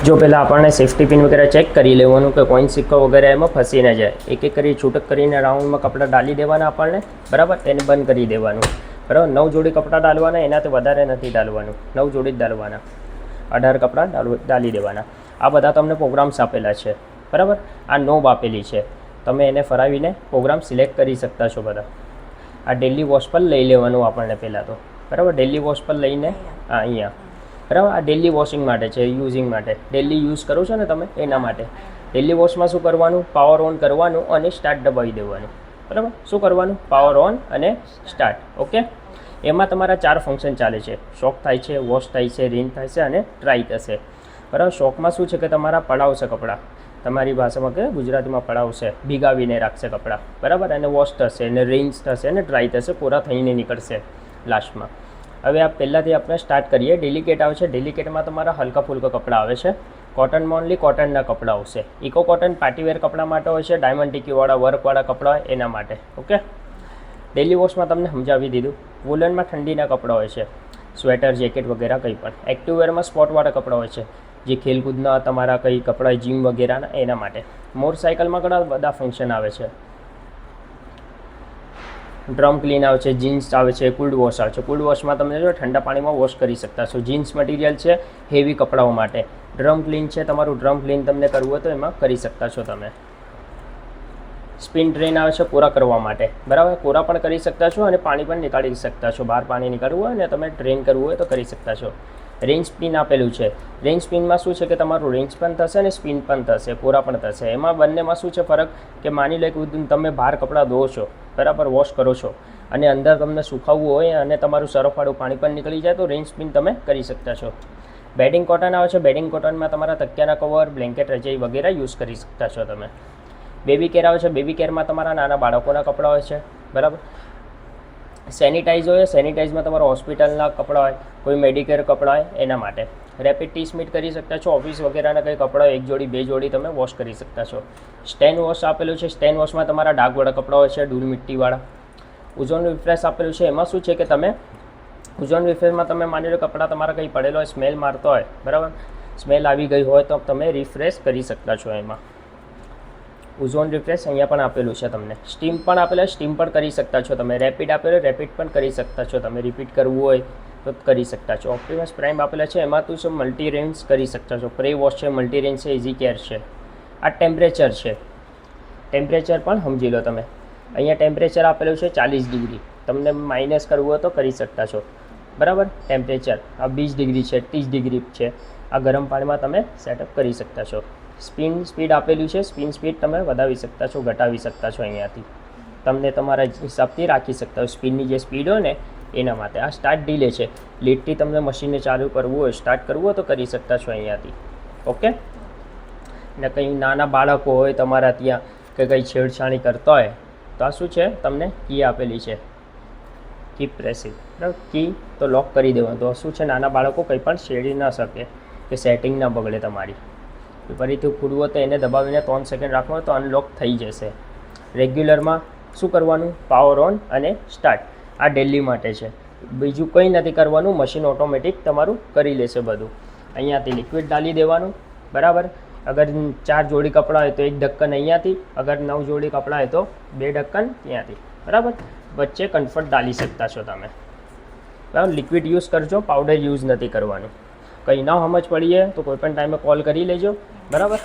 જો પહેલાં આપણને સેફ્ટી પિન વગેરે ચેક કરી લેવાનું કે કોઈન સિક્કો વગેરે એમાં ફસી ન જાય. એક એક કરી છૂટક કરીને રાઉન્ડમાં કપડાં ડાલી દેવાના આપણને, બરાબર. એને બંધ કરી દેવાનું, બરાબર. 9 જોડી કપડાં ડાલવાના, એનાથી વધારે નથી ડાલવાનું, 9 જોડી જ ડાલવાના. 18 કપડાં ડાલી દેવાના. આ બધા તમને પ્રોગ્રામ્સ આપેલા છે, બરાબર. આ નોબ આપેલી છે, તમે એને ફરાવીને પ્રોગ્રામ સિલેક્ટ કરી શકતા છો બધા. આ ડેલી વોશ પર લઈ લેવાનું આપણને પહેલાં તો, બરાબર. ડેલી વોશ પર લઈને અહીંયા, બરાબર. આ ડેલી વોશિંગ માટે છે, યુઝિંગ માટે, ડેલી યુઝ કરો છો ને તમે એના માટે. ડેલી વોશમાં શું કરવાનું? પાવર ઓન કરવાનું અને સ્ટાર્ટ દબાવી દેવાનું, બરાબર. શું કરવાનું? પાવર ઓન અને સ્ટાર્ટ. ઓકે. એમાં તમારા 4 ફંક્શન ચાલે છે. શોક થાય છે, વોશ થાય છે, રિન થાય છે અને ડ્રાય થશે, બરાબર. શોકમાં શું છે કે તમારા પડાવશે કપડાં, તમારી ભાષામાં કે ગુજરાતીમાં પડાવશે, ભીગાવીને રાખશે કપડાં, બરાબર. અને વોશ થશે અને રિન્સ થશે અને ડ્રાય થશે, પૂરા થઈને નીકળશે લાસ્ટમાં. હવે આ પહેલાંથી આપણે સ્ટાર્ટ કરીએ. ડેલિકેટ આવે છે. ડેલિકેટમાં તમારા હલકા ફુલકા કપડાં આવે છે. કોટનમાં ઓનલી કોટનના કપડાં આવશે. ઇકો કોટન પાર્ટીવેર કપડાં માટે હોય છે, ડાયમંડ ટીકીવાળા વર્કવાળા કપડાં હોય એના માટે. ઓકે. ડેલી વોશમાં તમને સમજાવી દીધું. વુલનમાં ઠંડીના કપડાં હોય છે, સ્વેટર, જેકેટ વગેરે કંઈ પણ. એક્ટિવવેરમાં સ્પોર્ટવાળા કપડાં હોય છે, જે ખેલકૂદના તમારા કંઈ કપડાં, જીમ વગેરેના એના માટે. મોટરસાઇકલમાં ઘણા બધા ફંક્શન આવે છે. ડ્રમ ક્લીન આવે છે, જીન્સ આવે છે, કુલ્ડ વોશ આવે છે. કુલ્ડ વોશમાં તમે જો ઠંડા પાણીમાં વોશ કરી શકતા છો. જીન્સ મટીરિયલ છે હેવી કપડાઓ માટે. ડ્રમ ક્લીન છે, તમારું ડ્રમ ક્લીન તમને કરવું હોય તો એમાં કરી શકતા છો તમે. સ્પિન ટ્રેન આવે છે કોરા કરવા માટે, બરાબર. કોરા પણ કરી શકતા છો અને પાણી પણ નીકાળી શકતા છો. બહાર પાણી નીકાળવું હોય અને તમે ટ્રેન કરવું હોય તો કરી શકતા છો. રેન્જ સ્પિન આપેલું છે. રેન્જ સ્પિનમાં શું છે કે તમારું રેન્જ પણ થશે અને સ્પિન પણ થશે, કોરા પણ થશે. એમાં બંનેમાં શું છે ફરક કે માની લો કે તમે બહાર કપડાં ધોવો છો, બરાબર, વોશ કરો છો અને અંદર તમને સુકાવવું હોય અને તમારું સરફવાળું પાણી પણ નીકળી જાય તો રેન્જ સ્પિન તમે કરી શકતા છો. બેડિંગ કોટન આવે છે. બેડિંગ કોટનમાં તમારા તકિયાના કવર, બ્લેન્કેટ, રજાઈ વગેરે યુઝ કરી શકતા છો તમે. બેબી કેર આવે છે. બેબી કેરમાં તમારા નાના બાળકોના કપડાં હોય છે, બરાબર. સેનિટાઈઝ હોય. સેનિટાઈઝમાં તમારા હોસ્પિટલના કપડાં હોય, કોઈ મેડિકેર કપડાં હોય એના માટે. રેપિડ ટી સ્મીટ કરી શકતા છો. ઓફિસ વગેરેના કંઈ કપડાં 1 જોડી 2 જોડી તમે વોશ કરી શકતા છો. સ્ટેન વોશ આપેલું છે. સ્ટેન વોશમાં તમારા ડાઘવાળા કપડાં હોય છે, ધૂળ મિટ્ટીવાળા. ઓઝોન રિફ્રેશ આપેલું છે. એમાં શું છે કે તમે ઓઝોન રિફ્રેશમાં તમે માની લો કપડાં તમારા કંઈ પડેલો હોય, સ્મેલ મારતો હોય, બરાબર, સ્મેલ આવી ગઈ હોય તો તમે રિફ્રેશ કરી શકતા છો એમાં. ઓઝોન રિફ્રેશ અહીંયા પણ આપેલું છે તમને. સ્ટીમ પણ આપેલું, સ્ટીમ પણ કરી શકતા છો તમે. રેપિડ આપેલું, રેપિડ પણ કરી શકતા છો તમે. રિપીટ કરવું હોય તો કરી શકતા છો. ઓપ્ટિમસ પ્રાઇમ આપેલા છે. એમાં તું શું મલ્ટી રેન્જ કરી શકતા છો. પ્રે વોશ છે, મલ્ટી રેન્જ છે, ઇઝી કેર છે. આ ટેમ્પરેચર છે. ટેમ્પરેચર પણ સમજી લો તમે. અહીંયા ટેમ્પરેચર આપેલું છે 40 ડિગ્રી. તમને માઇનસ કરવું હોય તો કરી શકતા છો, બરાબર. ટેમ્પરેચર આ 20 ડિગ્રી છે, 30 ડિગ્રી છે. આ ગરમ પાણીમાં તમે સેટઅપ કરી શકતા છો. સ્પિન સ્પીડ આપેલું છે. સ્પિન સ્પીડ તમે વધાવી શકતા છો, ઘટાવી શકતા છો. અહીંયાથી તમને તમારા હિસાબથી રાખી શકતા છો. સ્પિનની જે સ્પીડ હોય ને એના માટે. આ સ્ટાર્ટ ડીલે છે. લીડથી તમને મશીનને ચાલુ કરવું હોય, સ્ટાર્ટ કરવું હોય તો કરી શકતા છો અહીંયાથી. ઓકે. ને કંઈ નાના બાળકો હોય તમારા ત્યાં કે કંઈ છેડછાણી કરતા હોય તો આ શું છે તમને કી આપેલી છે, કી પ્રેસિંગ, બરાબર. કી તો લોક કરી દેવાનું. તો શું છે નાના બાળકો કંઈ પણ છેડી ન શકે કે સેટિંગ ના બગડે તમારી. ફરીથી ખુલવું હોય તો એને દબાવીને 3 સેકન્ડ રાખવાનું તો અનલોક થઈ જશે. રેગ્યુલરમાં શું કરવાનું? પાવર ઓન અને સ્ટાર્ટ. આ ડેલી માટે છે. બીજું કંઈ નથી કરવાનું. મશીન ઓટોમેટિક તમારું કરી લેશે બધું. અહીંયાથી લિક્વિડ ડાલી દેવાનું, બરાબર. અગર 4 જોડી કપડાં હોય તો 1 ઢક્કન અહીંયાથી, અગર 9 જોડી કપડાં હોય તો 2 ઢક્કન ત્યાંથી, બરાબર. વચ્ચે કમ્ફર્ટ ડાલી શકતા છો તમે, બરાબર. લિક્વિડ યુઝ કરજો, પાવડર યુઝ નથી કરવાનું. કંઈ ના સમજ પડીએ તો કોઈ પણ ટાઈમે કોલ કરી લેજો, બરાબર.